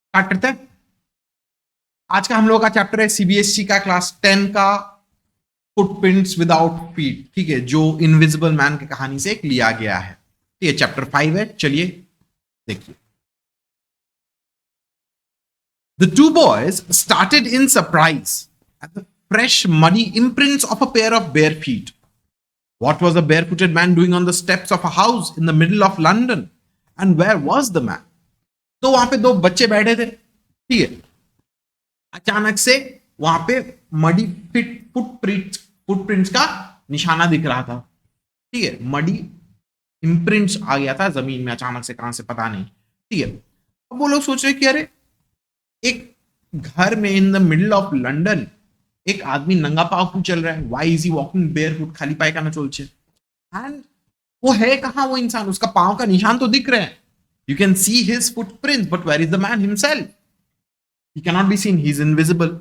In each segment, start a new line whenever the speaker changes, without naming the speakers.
Start करते हैं। आज का हम लोगों का चैप्टर है सीबीएसई का क्लास 10 का फुटप्रिंट्स विदाउट फीट। ठीक है, जो इनविजिबल मैन की कहानी से एक लिया गया है। ठीक है, चैप्टर 5 है। चलिए देखिए। The two boys started in surprise at the fresh muddy imprints of a pair of bare feet. What was a barefooted man doing on the steps of a house in the middle of London? And where was the man? तो वहां पे दो बच्चे बैठे थे। ठीक है, अचानक से वहां पे मडी फिट फुटप्रिंट्स का निशाना दिख रहा था। ठीक है, मडी इम्प्रिंट्स आ गया था जमीन में अचानक से, कहां से पता नहीं। ठीक है, अब वो लोग सोच रहे कि अरे एक घर में in the middle of London एक आदमी नंगा पाव क्यों चल रहा है? Why is he walking barefoot? खाली पाए का ना चलছে। एंड वो है कहां वो इंसान? उसका पांव का निशान तो दिख रहे हैं। You can see his footprints, but where is the man himself? He cannot be seen. He's invisible.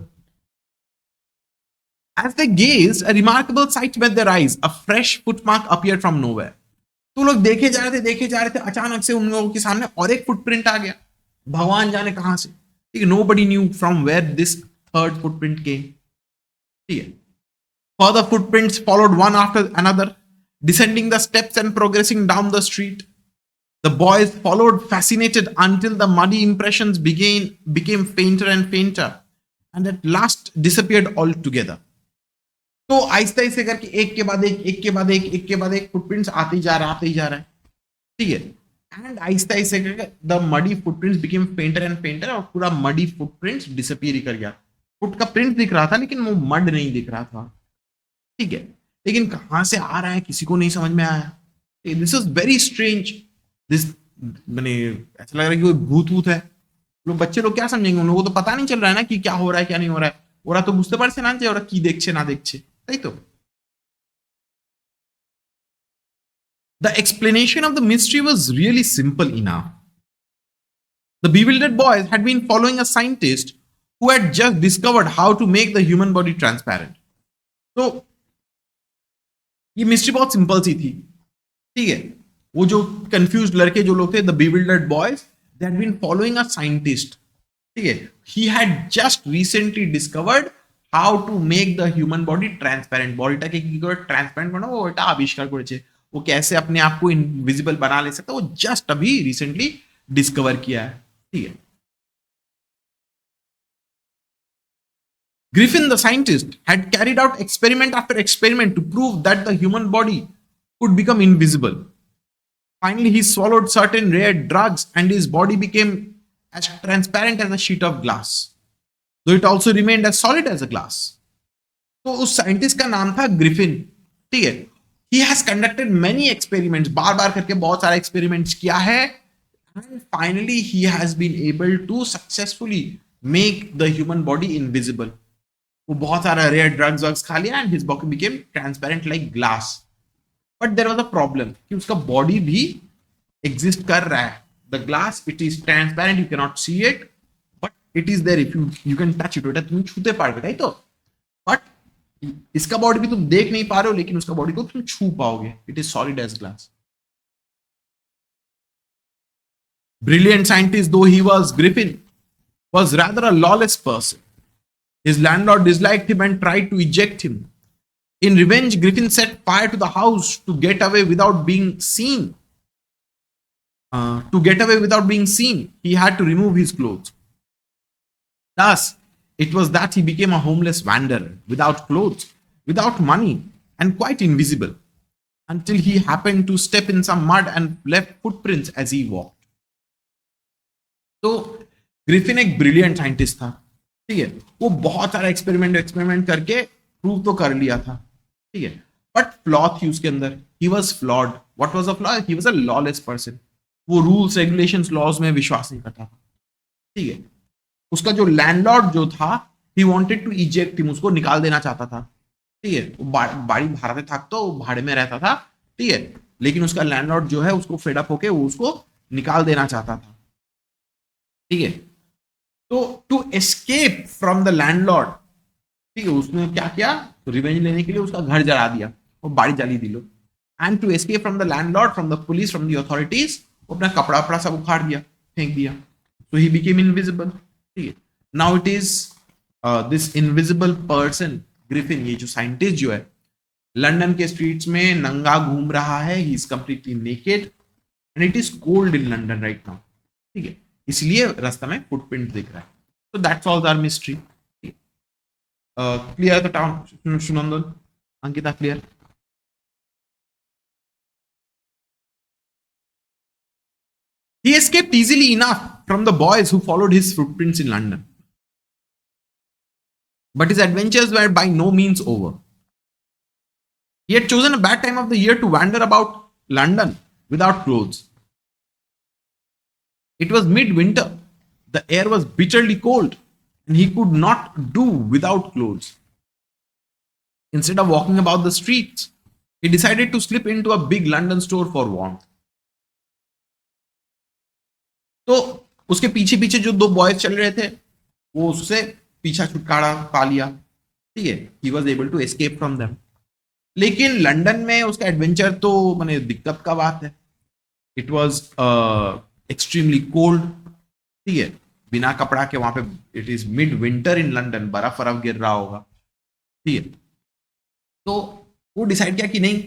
As they gazed, a remarkable sight met their eyes. A fresh footmark appeared from nowhere. तो लोग देखे जा रहे थे, अचानक से उन लोगों के सामने और एक फुटप्रिंट आ गया। भगवान जाने कहां से। ठीक है, nobody knew from where this third footprint came. ठीक है, further footprints followed one after another, descending the steps and progressing down the street. The boys followed, fascinated, until the muddy impressions became fainter and fainter, and at last disappeared altogether. तो आहिस्ता आहिस्ता करके एक के बाद एक footprints आते ही जा रहा है। ठीक है, एंड आहिस्ता आहिस्ता करके the muddy footprints became फेंटर and फेंटर, और पूरा मडी फुटप्रिंट्स डिसअपीयर ही कर गया। फुट का प्रिंट दिख रहा था लेकिन वो मड नहीं दिख रहा था। ठीक है, लेकिन कहां से आ रहा है किसी को नहीं समझ में आया। This is very strange. This मैंने ऐसा लग रहा है कि कोई भूत वूत है। लोग बच्चे लोग क्या समझेंगे? उन लोगों को तो पता नहीं चल रहा है ना कि क्या हो रहा है क्या नहीं हो रहा है। ওরা তো বুঝতে পারছে না যে ওরা কি দেখছে না দেখছে, তাই তো? The explanation of the mystery was really simple enough. The bewildered boys had been following a scientist who had just discovered how to make the human body transparent. तो ये मिस्ट्री बहुत सिंपल सी थी। ठीक है, वो जो कंफ्यूज लड़के जो लोग थे, the bewildered boys, they had been following a scientist. ठीक है, he had just recently discovered how to make the human body transparent. বডিটাকে কি করে ট্রান্সপারেন্ট বানাবো ওটা আবিষ্কার করেছে। वो कैसे अपने आप को इनविजिबल बना ले सकता है, वो जस्ट अभी रिसेंटली डिस्कवर किया है। ठीक है, Griffin, the scientist, had carried out experiment after experiment to prove that the human body could become invisible. Finally, he swallowed certain rare drugs and his body became as transparent as a sheet of glass, though it also remained as solid as a glass. तो उस scientist का नाम था Griffin. ठीक है, he has conducted many experiments, बार बार करके बहुत सारे एक्सपेरिमेंट्स किया है, and finally he has been able to successfully make the human body invisible. वो बहुत सारा रेयर ड्रग्स खा लिया and his body became transparent like glass. But there was a problem कि उसका बॉडी भी एग्जिस्ट कर रहा है। The glass, it is transparent, you cannot see it, but it is there if you can touch it. এটা তুমি ছুতে পারবে, তাই তো? But इसका बॉडी भी तुम देख नहीं पा रहे हो, लेकिन उसका बॉडी को तुम छू पाओगे। It is solid as glass. Brilliant scientist though he was, Griffin was rather a lawless person. His landlord disliked him and tried to eject him. In revenge, Griffin set fire to the house to get away without being seen. He had to remove his clothes. Thus, it was that he became a homeless wanderer, without clothes, without money, and quite invisible, until he happened to step in some mud and left footprints as he walked. तो Griffin एक brilliant scientist था। ठीक है, वो बहुत सारा experiment करके prove तो कर लिया था। ठीक है, बट फ्लॉ थी उसके अंदर। He was flawed. What was a flaw? He was a lawless person. वो रूल्स रेगुलेशंस लॉज में विश्वास नहीं करता था। ठीक है, उसका जो लैंडलॉर्ड जो था, he wanted to eject him, उसको निकाल देना चाहता था। ठीक है, वो बाड़ी भाड़े থাকতো, वो भाड़े में रहता था। ठीक है, लेकिन उसका लैंडलॉर्ड जो है उसको फेड अप होके वो उसको निकाल देना चाहता था। ठीक है, तो to escape from the landlord, ठीक है, उसने क्या किया? तो रिवेंज लेने के लिए उसका घर जला दिया और बाड़ी जली दिलो। And to escape from the landlord, from the police, from the authorities, वो अपना कपड़ा वपड़ा सब उखाड़ दिया, फेंक दिया। so he became invisible. ठीक है, now it is this invisible person Griffin, ये जो साइंटिस्ट जो है लंदन के स्ट्रीट्स में नंगा घूम रहा है, he is completely naked and it is cold in London right now. ठीक है, इसलिए रास्ता में फुटप्रिंट दिख रहा है. So that solves our mystery. Clear the town, Shunandan? Ankita, clear? He escaped easily enough from the boys who followed his footprints in London. But his adventures were by no means over. He had chosen a bad time of the year to wander about London without clothes. It was midwinter. The air was bitterly cold and he could not do without clothes. Instead of walking about the streets, he decided to slip into a big London store for warmth. तो उसके पीछे पीछे जो दो boys चल रहे थे वो उससे पीछा छुटकारा पा लिया. ठीक है, he was able to escape from them. लेकिन लंदन में उसका एडवेंचर तो माने दिक्कत का बात है. It was extremely cold. ठीक है, बिना कपड़ा के वहां पे it is mid winter in London, बर्फ गिर रहा होगा. ठीक है, तो वो डिसाइड किया कि नहीं,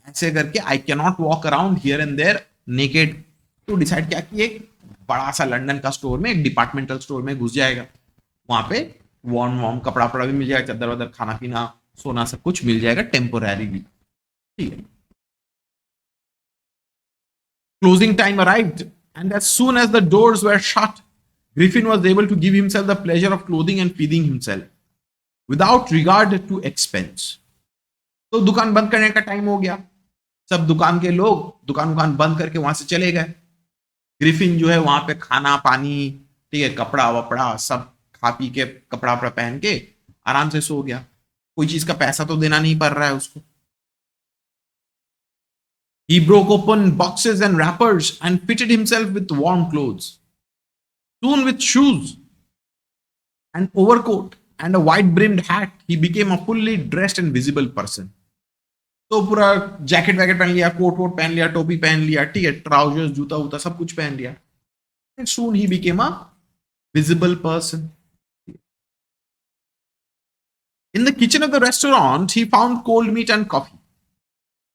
ऐसे करके I can not walk around here and there naked. तो डिसाइड किया कि एक बड़ा सा लंदन का स्टोर में, एक डिपार्टमेंटल स्टोर में घुस जाएगा. वहां पे वार्म कपड़ा भी मिल जाएगा, चादर वादर, खाना पीना, सोना, सब कुछ मिल जाएगा टेम्पोररीली. ठीक है. Closing time arrived, and as soon as the doors were shut, Griffin was able to give himself the pleasure of clothing and feeding himself without regard to expense. तो दुकान बंद करने का टाइम हो गया. सब दुकान के लोग दुकान बंद करके वहां से चले गए. ग्रिफिन जो है वहां पे खाना पानी, ठीक है, कपड़ा वपड़ा सब खा पी के, कपड़ा वपड़ा पहन के आराम से सो गया. कोई चीज का पैसा तो देना नहीं पड़ रहा है उसको. He broke open boxes and wrappers and fitted himself with warm clothes. Soon, with shoes, an overcoat, and a wide-brimmed hat, he became a fully dressed and visible person. तो पूरा जैकेट वैकेट पहन लिया, कोट वोट पहन लिया, टोपी पहन लिया, ठीक है, ट्राउजर्स, जूता वूता सब कुछ पहन लिया. And soon he became a visible person. In the kitchen of the restaurant, he found cold meat and coffee.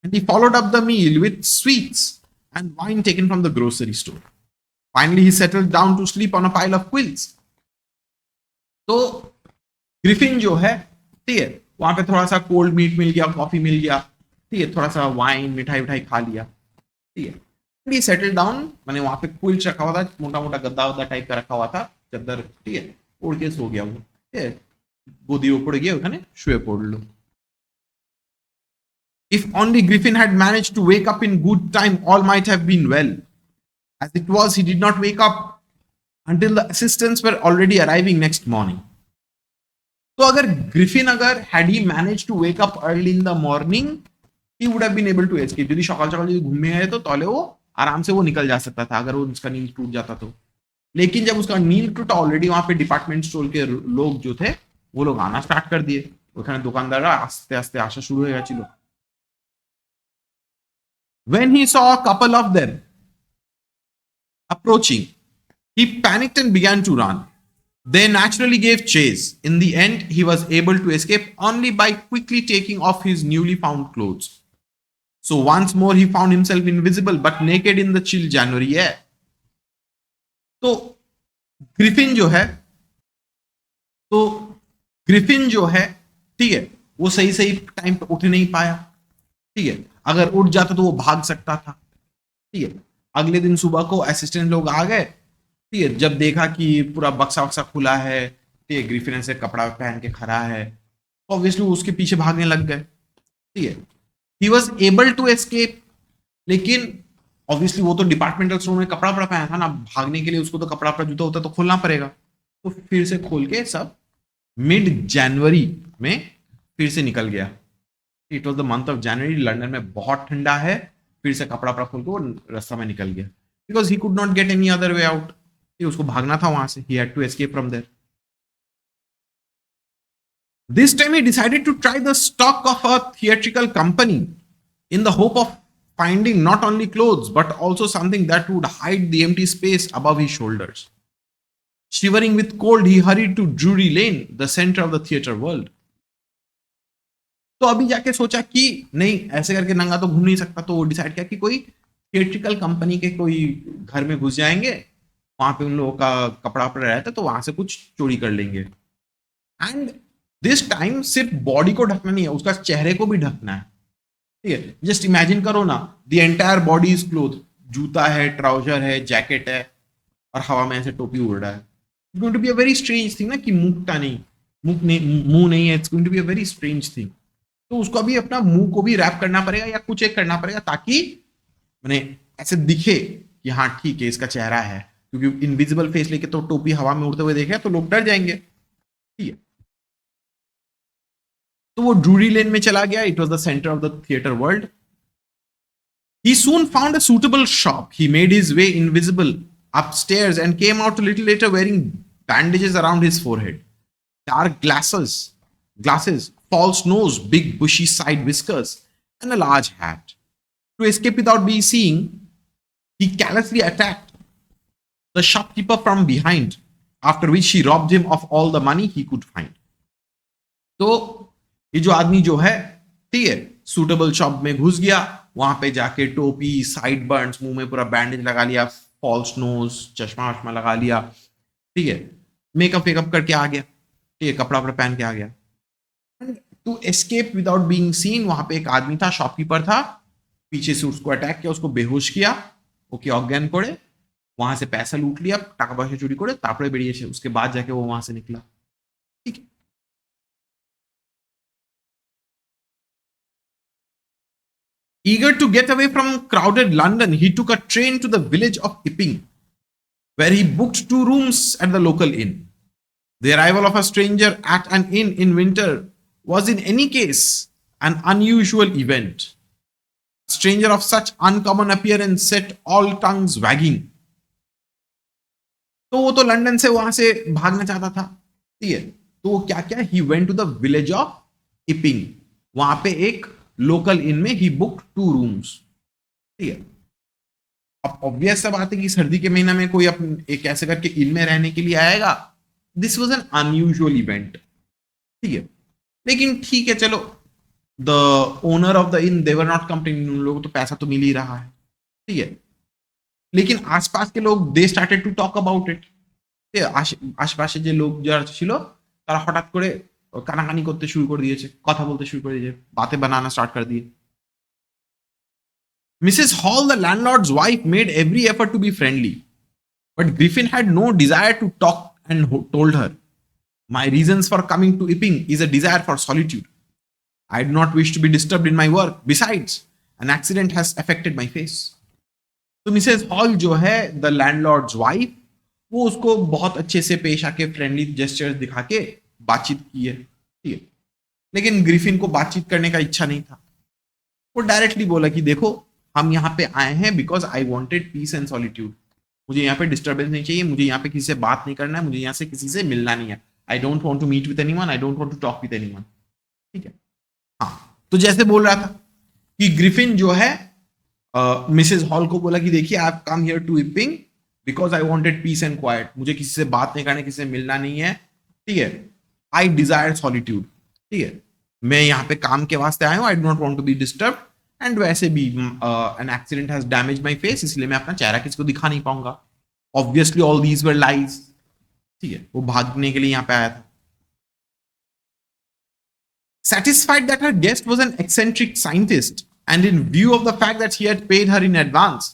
And he followed up the meal with sweets and wine taken from the grocery store. Finally, he settled down to sleep on a pile of quills. तो Griffin जो है, ठीक है, वहां पे थोड़ा सा cold meet मिल गया, कॉफी मिल गया, ठीक है, थोड़ा सा वाइन, मिठाई विठाई खा लिया. ठीक है, ही सेटल डाउन, मैंने वहां पे क्विल्स रखा हुआ था, मोटा मोटा गद्दा वद्दा टाइप का रखा हुआ था, चादर, ठीक है, ओढ़ के सो गया वो. ठीक है, गोदी पड़ गया, ওখানে শুয়ে পড়লো. If only Griffin had managed to wake up in good time, all might have been well. As it was, he did not wake up until the assistants were already arriving next morning. तो अगर Griffin अगर had he managed to wake up early in the morning, he would have been able to escape. यदि सकाल सकाल यदि घूमने गए तो तौले वो आराम से वो निकल जा सकता था अगर वो उसका नींद टूट जाता तो. लेकिन जब उसका नींद टूटा, ऑलरेडी वहां पे डिपार्टमेंट स्टोर के लोग जो थे वो लोग आना स्टार्ट कर दिए. ওখানে দোকানদাররা আস্তে আস্তে আসা শুরু হয়ে গেছিল. When he saw a couple of them approaching, he panicked and began to run. They naturally gave chase. In the end, he was able to escape only by quickly taking off his newly found clothes. So once more, he found himself invisible but naked in the chill January air. तो Griffin जो है, ठीक है, वो सही सही time पे उठ नहीं पाया. ठीक है, अगर उठ जाता तो वो भाग सकता था. ठीक है, अगले दिन सुबह को असिस्टेंट लोग आ गए. ठीक है, जब देखा कि पूरा बक्सा वक्सा खुला है, ठीक है, ग्रिफिन ऐसे कपड़ा पहन के खड़ा है, ऑब्वियसली उसके पीछे भागने लग गए. ठीक है, he was able to escape. लेकिन ऑब्वियसली वो तो डिपार्टमेंटल स्टोर में कपड़ा पहना था ना, भागने के लिए उसको तो कपड़ा जूता होता तो खोलना पड़ेगा. तो फिर से खोल के सब मिड जनवरी में फिर से निकल गया. It was the month of January. London में बहुत ठंडा है. फिर से कपड़ा खोल के वो रास्ता में निकल गया. Because he could not get any other way out. उसको भागना था वहां से. He had to escape from there. This time he decided to try the stock of a theatrical company in the hope of finding not only clothes but also something that would hide the empty space above his shoulders. Shivering with cold, he hurried to Drury Lane, the center of the theatre world. तो अभी जाके सोचा कि नहीं, ऐसे करके नंगा तो घूम नहीं सकता, तो वो डिसाइड किया कि कोई थिएट्रिकल कंपनी के कोई घर में घुस जाएंगे, वहां पे उन लोगों का कपड़ा वपड़ा रहता है, तो वहां से कुछ चोरी कर लेंगे. एंड दिस टाइम सिर्फ बॉडी को ढकना नहीं है, उसका चेहरे को भी ढकना है. ठीक है, जस्ट इमेजिन करो ना, the entire body is cloth, जूता है, ट्राउजर है, जैकेट है, और हवा में ऐसे टोपी उड़ रहा है. It's going to be a very strange thing ना, कि मुंह नहीं है. It's going to be a very strange thing. तो उसको अभी अपना मुंह को भी रैप करना पड़ेगा या कुछ एक करना पड़ेगा, ताकि मैंने ऐसे दिखे कि हाँ ठीक है, इसका चेहरा है. क्योंकि इनविजिबल फेस लेके तो टोपी हवा में उड़ते हुए देखे तो लोग डर जाएंगे. ठीक है, तो वो ड्रूरी लेन में चला गया. It was the centre of the theatre world. He soon found a suitable shop. He made his way invisible upstairs and came out a little later wearing bandages around his forehead, dark glasses, false nose, big bushy side whiskers, and a large hat. To escape without being seen, he callously attacked the shopkeeper from behind, after which he robbed him of all the money he could find. तो ये जो आदमी जो है, ठीक है, suitable shop में घुस गया, वहां पे जाके टोपी, साइड बर्न्स, मुंह में पूरा बैंडेज लगा लिया, फॉल्स नोज, चश्मा वश्मा लगा लिया, ठीक है, मेकअप वेकअप करके आ गया, ठीक है, कपड़ा वपड़ा पहन के आ गया. To escape without being seen, वहां पे एक आदमी था, शॉपकीपर था, पीछे से उसको अटैक किया, उसको बेहोश किया, ओके अज्ञान कोड़े, वहां से पैसा लूट लिया, टाका पैसा चोरी करे, तापड़े बेरिए, उसके बाद जाके वो वहां से निकला. ठीक है. Eager to get away from crowded London, he took a train to the village of Epping, where he booked 2 rooms at the local inn. The arrival of a stranger at an inn in winter was in any case an unusual event. A stranger of such uncommon appearance set all tongues wagging. तो वो तो London से वहां से भागना चाहता था. ठीक है, तो वो क्या क्या, ही went to the village of Ipping, वहां पे एक लोकल इन में ही बुक 2 रूम्स. ठीक है, अब ऑब्वियस सा बात है कि सर्दी के महीना में कोई एक ऐसे करके इन में रहने के लिए आएगा. This was an unusual event. ठीक है, लेकिन ठीक है, चलो, the owner of the in they were not complaining, उन लोगों को तो पैसा तो मिल ही रहा है. ठीक है, लेकिन आसपास के लोग they started to talk about it. আশেপাশে যে লোক যারা ছিল তারা হঠাৎ করে কানাকানি করতে শুরু করে দিয়েছে, কথা বলতে শুরু করে দিয়েছে, বাতে বানানা স্টার্ট করে দিয়ে. Mrs. Hall, the landlord's wife, made every effort to be friendly, but Griffin had no desire to talk and told her, "My reasons for coming to Epping is a desire for solitude. I do not wish to be disturbed in my work. Besides, an accident has affected my face." तो Mrs hall जो है, the landlords wife, वो उसको बहुत अच्छे से पेश आके फ्रेंडली जेस्चर्स दिखा के बातचीत की है. ठीक है, लेकिन ग्रिफिन को बातचीत करने का इच्छा नहीं था. वो डायरेक्टली बोला कि देखो, हम यहाँ पे आए हैं because I wanted peace and solitude. मुझे यहाँ पे डिस्टर्बेंस नहीं चाहिए, मुझे यहाँ पे किसी से बात नहीं करना है, मुझे यहाँ से किसी से मिलना नहीं है. I don't want to meet with anyone, I don't want to talk with anyone. ठीक है, हाँ, तो जैसे बोल रहा था कि ग्रिफिन जो है मिसेस हॉल को बोला कि देखिए, I have come here to Ipping because I wanted peace and quiet. मुझे किसी से बात नहीं करना, किसी से मिलना नहीं है. ठीक है, आई डिजायर सॉलिट्यूड. ठीक है, मैं यहाँ पे काम के वास्ते आया हूँ, I do not want to be disturb, and वैसे भी an accident has damage my face, इसलिए मैं अपना चेहरा किसी को दिखा नहीं पाऊंगा. Obviously all these were lies. ठीक है, वो भागने के लिए यहाँ पे आया था. Satisfied that her guest was an eccentric scientist, and in view of the fact that he had paid her in advance,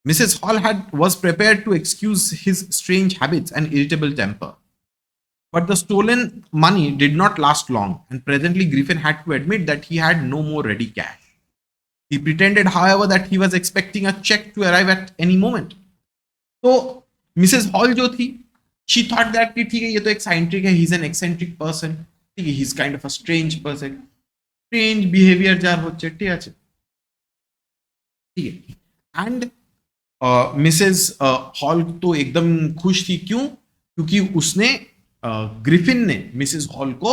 Mrs. Hall was prepared to excuse his strange habits and irritable temper. But the stolen money did not last long, and presently Griffin had to admit that he had no more ready cash. He pretended, however, that he was expecting a check to arrive at any moment. So, Mrs. Hall जो थी, she thought that कि ठीक है, ये तो eccentric है, he's an eccentric person. ठीक है, he's kind of a strange person. Strange behavior jar होच्छे, ठीक है. ठीक है, and मिसेस हॉल तो एकदम खुश थी. क्यों? क्योंकि उसने ग्रिफिन ने मिसेस हॉल को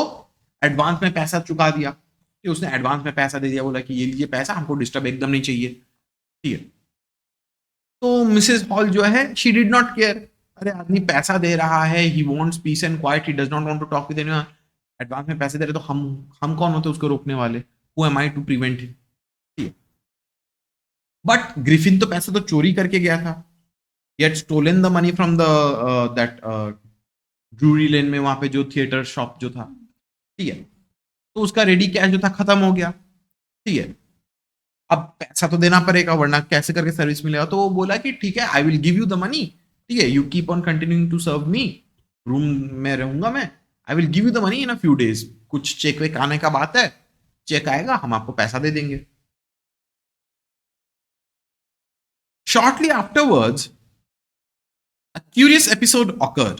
एडवांस में पैसा चुका दिया. कि उसने एडवांस में पैसा दे दिया, बोला कि ये लीजिए पैसा, हमको डिस्टर्ब एकदम नहीं चाहिए. ठीक है, तो मिसेस हॉल जो है, शी डिड नॉट केयर. अरे आदमी पैसा दे रहा है, he wants peace and quiet, he does not want to talk with anyone, advance में पैसे दे रहे तो हम कौन होते उसको रोकने वाले? Who am I to prevent him? But Griffin तो पैसा तो चोरी करके गया था, he had stolen the money from the that Drury Lane में, वहां पे जो थिएटर शॉप जो था, ठीक है, तो उसका रेडी कैश जो था खत्म हो गया, ठीक है, अब पैसा तो देना पड़ेगा वरना कैसे करके सर्विस मिलेगा, तो वो बोला कि ठीक है, I will give you the money, ठीक है, you keep on continuing to serve me, room में रहूंगा मैं, I will give you the money in a few days, कुछ चेक वेक आने का बात है, चेक आएगा हम आपको पैसा दे देंगे। Shortly afterwards a curious episode occurred.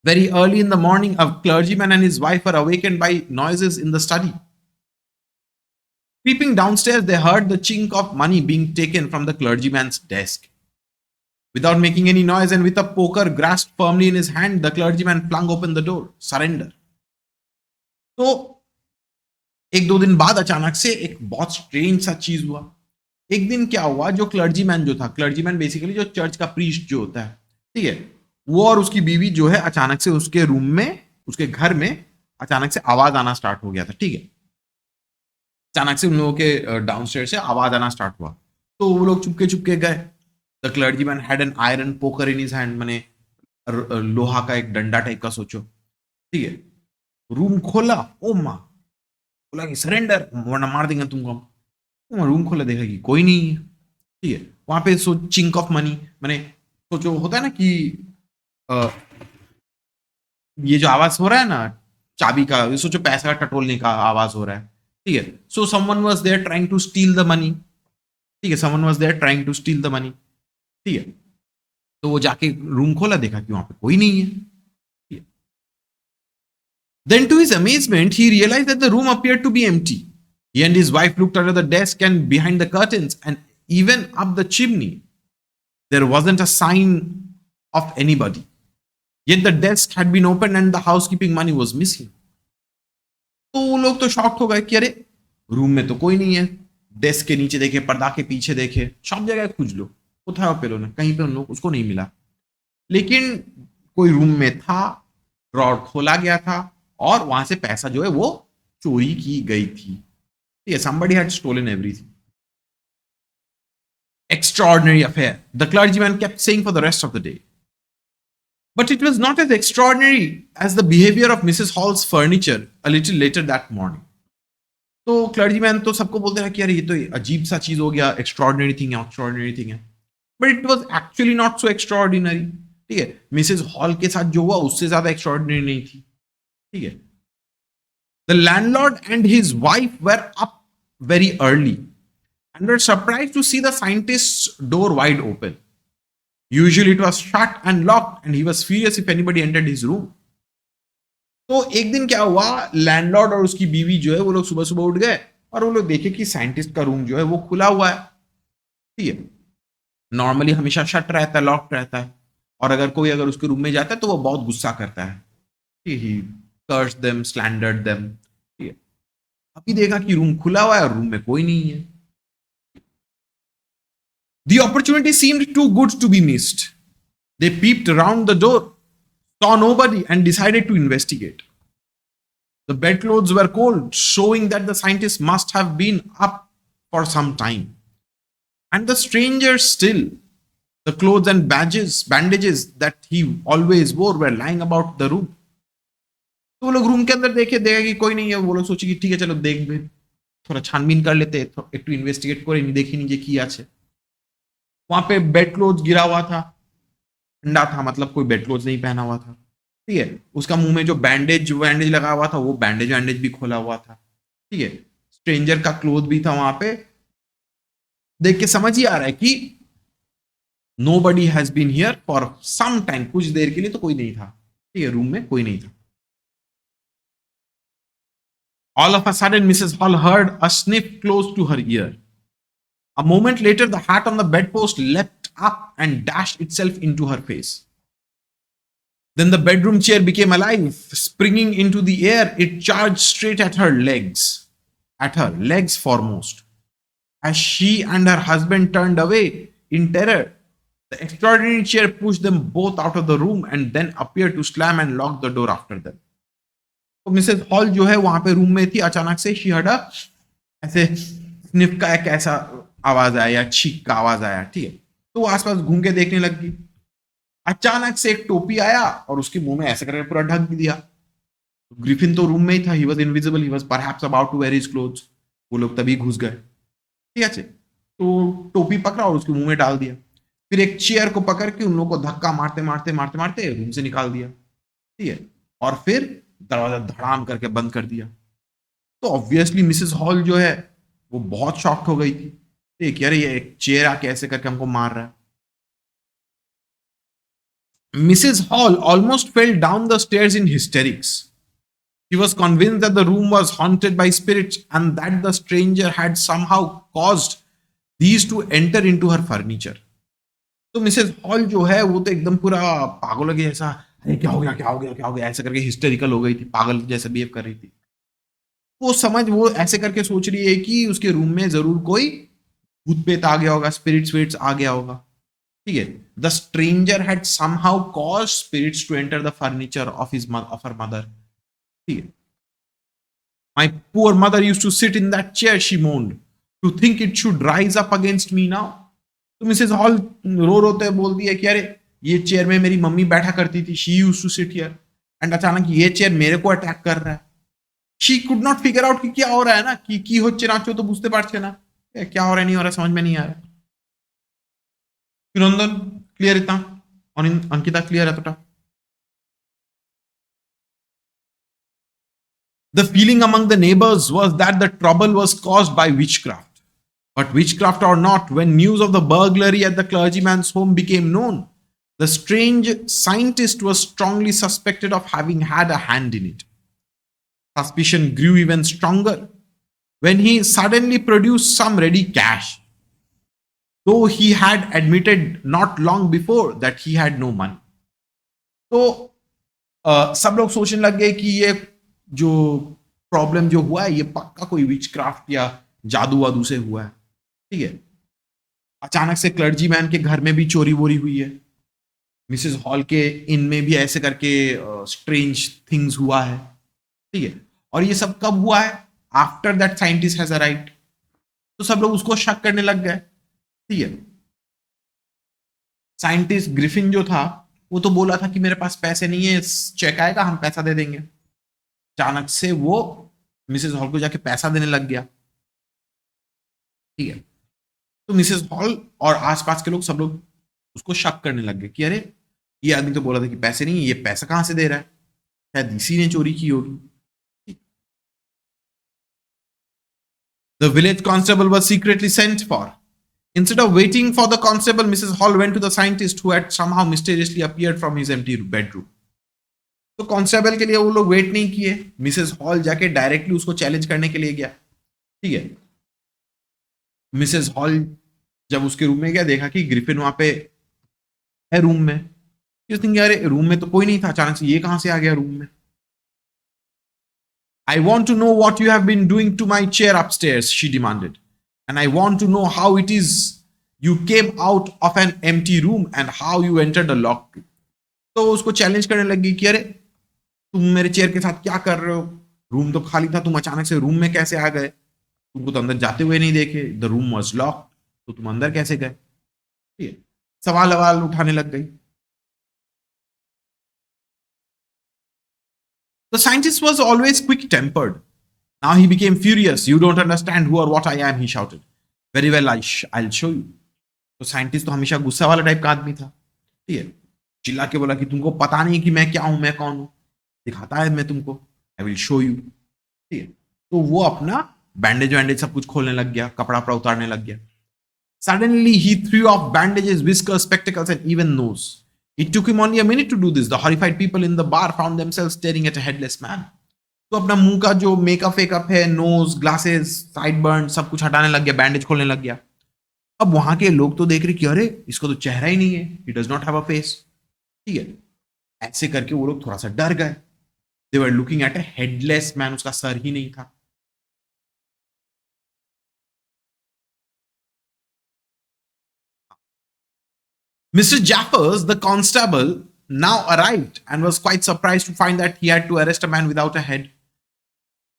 Very early in the morning, a clergyman and his wife were awakened by noises in the study. Creeping downstairs, they heard the chink of money being taken from the clergyman's desk. Without making any noise and with a poker grasped firmly in his hand, the clergyman flung open the door. Surrender. तो एक दो दिन बाद अचानक से एक बहुत strange सा चीज हुआ। एक दिन क्या हुआ, जो क्लर्जीमैन जो था, क्लर्जीमैन बेसिकली जो चर्च का प्रीस्ट जो होता है, ठीक है, वो और उसकी बीवी जो है अचानक से उसके रूम में, उसके घर में अचानक से आवाज आना स्टार्ट हो गया था, ठीक है, अचानक से उन लोगों के डाउनस्टेयर से आवाज आना स्टार्ट हुआ, तो वो लोग चुपके चुपके गए। The clergyman had an iron poker in his hand, माने लोहा का एक डंडा टाइप का सोचो, ठीक है, रूम खोला, ओ माँ, बोला कि सरेंडर वरना मार देंगे तुमको हम। रूम खोला, देखा कि कोई नहीं है, ठीक है, वहां पे सो चिंक ऑफ मनी, मैंने सोचो होता है ना कि ये जो आवाज हो रहा है ना चाबी का, सोचो पैसा का टटोलने का आवाज हो रहा है, ठीक है, so someone was there trying to steal the money, ठीक है, someone was there trying to steal the money, ठीक है, तो वो जाके रूम खोला, देखा कि वहां पे कोई नहीं है। Then to his amazement, he realized that the room appeared to be empty. He and his wife looked under the desk and behind the curtains and even up the chimney. There wasn't a sign of anybody. Yet the desk had been opened and the housekeeping money was missing. तो वो लोग तो shocked हो गए कि अरे room में तो कोई नहीं है, डेस्क के नीचे देखे, पर्दा के पीछे देखे, सब जगह खोज लो, उठाओ पेलो ने, कहीं पे उन लोग उसको नहीं मिला, लेकिन कोई रूम में था, ड्रॉर खोला गया था और वहां से पैसा जो है वो चोरी की गई थी, ठीक है, somebody had stolen everything. Extraordinary affair, the clergyman kept saying for the rest of the day. But it was not as extraordinary as the behavior of Mrs. Hall's furniture a little later that morning. तो clergyman तो सबको बोलते रहा कि यार ये तो अजीब सा चीज हो गया, एक्स्ट्रॉर्डिनरी थिंग है, एक्स्ट्रॉर्डिनरी थिंग है, but it was actually not so extraordinary, ठीक है, मिसेस हॉल के साथ जो हुआ उससे ज्यादा एक्स्ट्रॉर्डिनरी नहीं थी, ठीक है। The landlord and his wife were up very early and were surprised to see the scientist's door wide open. Usually it was shut and locked and he was furious if anybody entered his room. तो एक दिन क्या हुआ, landlord और उसकी बीवी जो है वो लोग सुबह सुबह उठ गए और वो लोग देखे कि साइंटिस्ट का रूम जो है वो खुला हुआ है, ठीक है, नॉर्मली हमेशा शट रहता है, लॉक्ड रहता है, और अगर उसके रूम में जाता है तो वो बहुत गुस्सा करता है, ठीक है, cursed them, slandered them. अभी देखा कि रूम खुला हुआ है और रूम में कोई नहीं है। The opportunity seemed too good to be missed. They peeped around the door, saw nobody, and decided to investigate. The bedclothes were cold, showing that the scientist must have been up for some time. And the stranger still, the clothes and bandages that he always wore were lying about the room. तो वो लोग room के अंदर देखा कि कोई नहीं है, वो लोग सोचे कि ठीक है चलो देख थोड़ा छानबीन कर लेते, একটু इन्वेस्टिगेट করে দেখি নিজে কি আছে। वहां पे बेड क्लोथ गिरा हुआ था, ठंडा था, मतलब कोई बेड क्लोथ नहीं पहना हुआ था, ठीक है, उसका मुंह में जो बैंडेज लगा हुआ था वो बैंडेज भी खोला हुआ था, ठीक है, स्ट्रेंजर का क्लोथ भी था वहां पे, देख के समझ ही आ रहा है कि nobody has been here for some time, कुछ देर के लिए तो कोई नहीं था, ठीक है, रूम में कोई नहीं था। All of a sudden, Mrs. Hall heard a sniff close to her ear. A moment later, the hat on the bedpost leapt up and dashed itself into her face. Then the bedroom chair became alive. Springing into the air, it charged straight at her legs foremost. As she and her husband turned away in terror, The extraordinary chair pushed them both out of the room and then appeared to slam and lock the door after them. तो Mrs hall जो है वहां पे room में थी, अचानक से she heard ऐसे स्निफ का एक ऐसा आवाज आया या छींक का आवाज आया, ठीक है। तो वो आसपास घूम के देखने लग गई। अचानक से एक टोपी आया और उसके मुंह में ऐसे करके पूरा ढक दिया। ग्रिफिन तो रूम में ही था, he was invisible, he was perhaps about to wear his clothes. वो लोग तभी घुस गए, ठीक है। तो टोपी पकड़ा और उसके मुंह में डाल दिया। फिर एक चेयर को पकड़ के उन लोगों को धक्का मारते मारते मारते मारते रूम से निकाल दिया, ठीक है। और फिर दरवाजा धड़ाम करके बंद कर दिया। तो ऑब्वियसली मिसेस हॉल जो है वो बहुत शॉक्ड हो गई थी, ठीक है। ये एक चेयर आके ऐसे करके हमको मार रहा है। Mrs hall almost fell down the stairs in hysterics. She was convinced that the room was haunted by spirits and that the stranger had somehow caused these to enter into her furniture. तो Mrs hall जो है वो तो एकदम पूरा पागल हो गई, ऐसा अरे क्या हो गया क्या हो गया क्या हो गया ऐसे करके हिस्टेरिकल हो गई थी, पागल जैसे बिहेव कर रही थी। वो ऐसे करके सोच रही है कि उसके रूम में जरूर कोई भूत पेत आ गया होगा, स्पिरिट्स आ गया होगा, ठीक है। The stranger had somehow caused spirits to enter the furniture of her mother, ठीक है। My poor mother used to sit in that chair, she moaned. To think it should rise up against me now. तो Mrs hall रो रोते बोल दिया कि अरे ये chair में मेरी मम्मी बैठा करती थी, she used to sit here, and अचानक ये चेयर मेरे को अटैक कर रहा है। She could not figure out कि क्या हो रहा है ना, कि होच्छे नाचो तो बुझते पारछे ना क्या हो रहा है नहीं हो रहा, समझ में नहीं आ रहा। फिरंदन क्लियर इतना और अंकिता क्लियर है तो The feeling among the neighbors was that the trouble was caused by witchcraft. But witchcraft or not, when news of the burglary at the clergyman's home became known, the strange scientist was strongly suspected of having had a hand in it. Suspicion grew even stronger when he suddenly produced some ready cash, though he had admitted not long before that he had no money. तो सब लोग सोचने लग गए कि ये जो problem जो हुआ है ये पक्का कोई विचक्राफ्ट या जादू वादू से हुआ है, ठीक है। अचानक से क्लर्जी मैन के घर में भी चोरी वोरी हुई है, मिसेस हॉल के इनमें भी ऐसे करके स्ट्रेंज थिंग्स हुआ है, ठीक है। और ये सब कब हुआ है? After that scientist has arrived. तो सब लोग उसको शक करने लग गए, ठीक है। साइंटिस्ट ग्रिफिन जो था वो तो बोला था कि मेरे पास पैसे नहीं है, चेक आएगा हम पैसा दे देंगे। अचानक से वो मिसेस हॉल को जाके पैसा देने लग गया, ठीक है। तो मिसेस हॉल और आसपास के लोग सब लोग उसको शक करने लग गए कि अरे ये आदमी तो बोला था कि पैसे नहीं, ये पैसा कहां से दे रहा है, शायद इसी ने चोरी की होगी। The village constable was secretly sent for. Instead of waiting for the constable, Mrs. Hall went to the scientist who had somehow mysteriously appeared from his empty bedroom. तो कांस्टेबल के लिए वो लोग वेट नहीं किए, मिसेस हॉल जाके directly उसको challenge करने के लिए गया, ठीक है। मिसेस हॉल जब उसके रूम में गया, देखा कि ग्रिफिन वहां पे है रूम में। यार रूम में तो कोई नहीं था, अचानक से ये कहां से आ गया रूम में। I want to know what you have been doing to my chair upstairs, she demanded. And I want to know how it is you came out of an empty room and how you entered a locked room. तो उसको challenge करने लगी कि अरे तुम मेरे chair के साथ क्या कर रहे हो, रूम तो खाली था, तुम अचानक से रूम में कैसे आ गए, तुमको तो अंदर जाते हुए नहीं देखे, द रूम वाज लॉक्ड, तो तुम अंदर कैसे गए, ठीक है। सवाल सवाल उठाने लग गई। The scientist was always quick tempered. Now he became furious. You don't understand who or what I am, he shouted. Very well, I'll show you. तो साइंटिस्ट तो हमेशा गुस्सा वाला टाइप का आदमी था, ठीक है। चिल्ला के बोला कि तुमको पता नहीं कि मैं क्या हूं, मैं कौन हूं, दिखाता है मैं तुमको, आई विल शो यू, ठीक है। तो वो अपना बैंडेज वैंडेज सब कुछ खोलने लग गया, कपड़ा वपड़ा उतारने लग गया। Suddenly he threw off bandages, whiskers, spectacles, and even nose. It took him only a minute to do this. The horrified people in the bar found themselves staring at a headless man. तो अपना मुंह का जो makeup wake up है, knows, glasses, side burn, सब कुछ हटाने लग गया, बैंडेज खोलने लग गया। अब वहां के लोग तो देख रहे कि अरे इसको तो चेहरा ही नहीं है, ही does not have a face, ठीक है। ऐसे करके वो लोग थोड़ा सा डर गए। They were looking at a headless man, उसका सर ही नहीं था। Mr. Jaffers, the constable, now arrived and was quite surprised to find that he had to arrest a man without a head.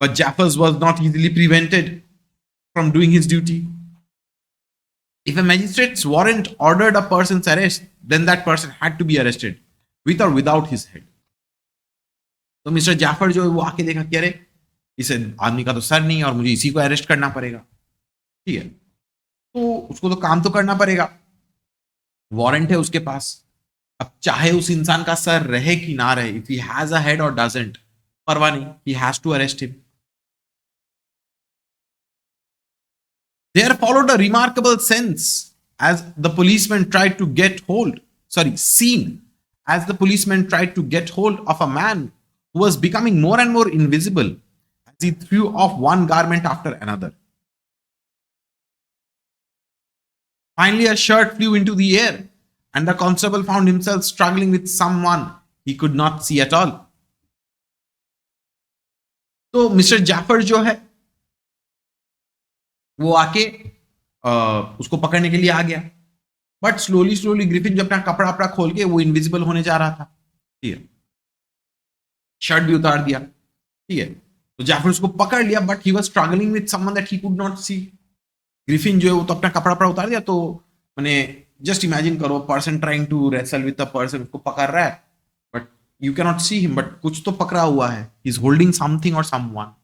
But Jaffers was not easily prevented from doing his duty. If a magistrate's warrant ordered a person's arrest, then that person had to be arrested, with or without his head. तो mister Jafar जो है वो आके देखा कि अरे इस आदमी का तो सर नहीं है और मुझे इसी को अरेस्ट करना पड़ेगा, ठीक है, तो उसको तो काम तो करना पड़ेगा, वारंट है उसके पास, अब चाहे उस इंसान का सर रहे कि ना रहे, if he has a head और डजंट, परवाह नहीं, he has to arrest him. There followed a remarkable sense as the policeman tried to get hold, scene as the policeman tried to get hold of a man who was becoming more and more invisible as he threw off one garment after another. Finally, a shirt flew into the air, and the constable found himself struggling with someone he could not see at all. तो mister Jafar जो है वो आके उसको पकड़ने के लिए आ गया, बट स्लोली स्लोली ग्रिफिन जो अपना कपड़ा अपना खोल के वो इनविजिबल होने जा रहा था, ठीक है, शर्ट भी उतार दिया, ठीक है, तो जाफर उसको पकड़ लिया, but he was struggling with someone that he could not see. Griffin जो है वो तो अपना कपड़ा अपना उतार दिया, तो मैंने जस्ट इमेजिन करो person trying to wrestle with a person, उसको पकड़ रहा है but you can not see him, but कुछ तो पकड़ा हुआ है, ही इज होल्डिंग समथिंग और someone.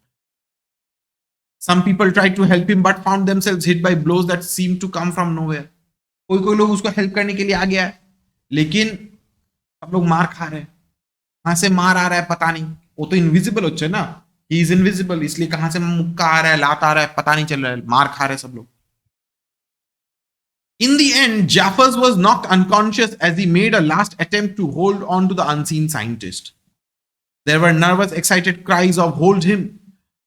Some people tried to help him but found themselves hit by blows that seemed to come from nowhere. कोई कोई लोग उसको हेल्प करने के लिए आ गया है, लेकिन सब लोग मार खा रहे हैं. कहां से मार आ रहा है पता नहीं, वो तो इनविजिबल होते हैं ना, ही इज इनविजिबल, इसलिए कहां से मुक्का आ रहा है, लात आ रहा है, पता नहीं चल रहा है, मार खा रहे हैं सब लोग. In the end, Jaffers was knocked unconscious as he made a last attempt to hold on to the unseen scientist. There were nervous, excited cries of "Hold him!"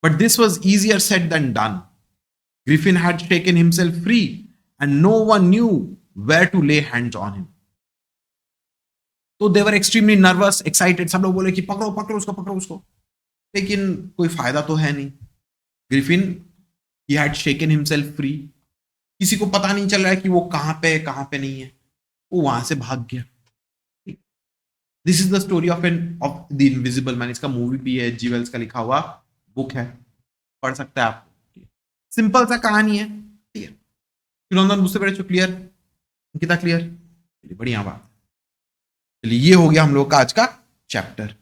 But this was easier said than done. Griffin had shaken himself free, and no one knew where to lay hands on him. So they were extremely nervous, excited. सब लोग बोले कि पकड़ो पकड़ो उसको, पकड़ो उसको, लेकिन कोई फायदा तो है नहीं. Griffin, he had shaken himself free. किसी को पता नहीं चल रहा है कि वो कहां पे नहीं है, वो वहां से भाग गया. This is the story of the invisible man. इसका मूवी भी है, जी वेल्स का लिखा हुआ बुक है, पढ़ सकते हैं आप. सिंपल सा कहानी है, ठीक है. फिलोंदन बुझते पेरेছো क्लियर, अंकिता क्लियर, बढ़िया बात. चलिए ये हो गया हम लोग का आज का चैप्टर.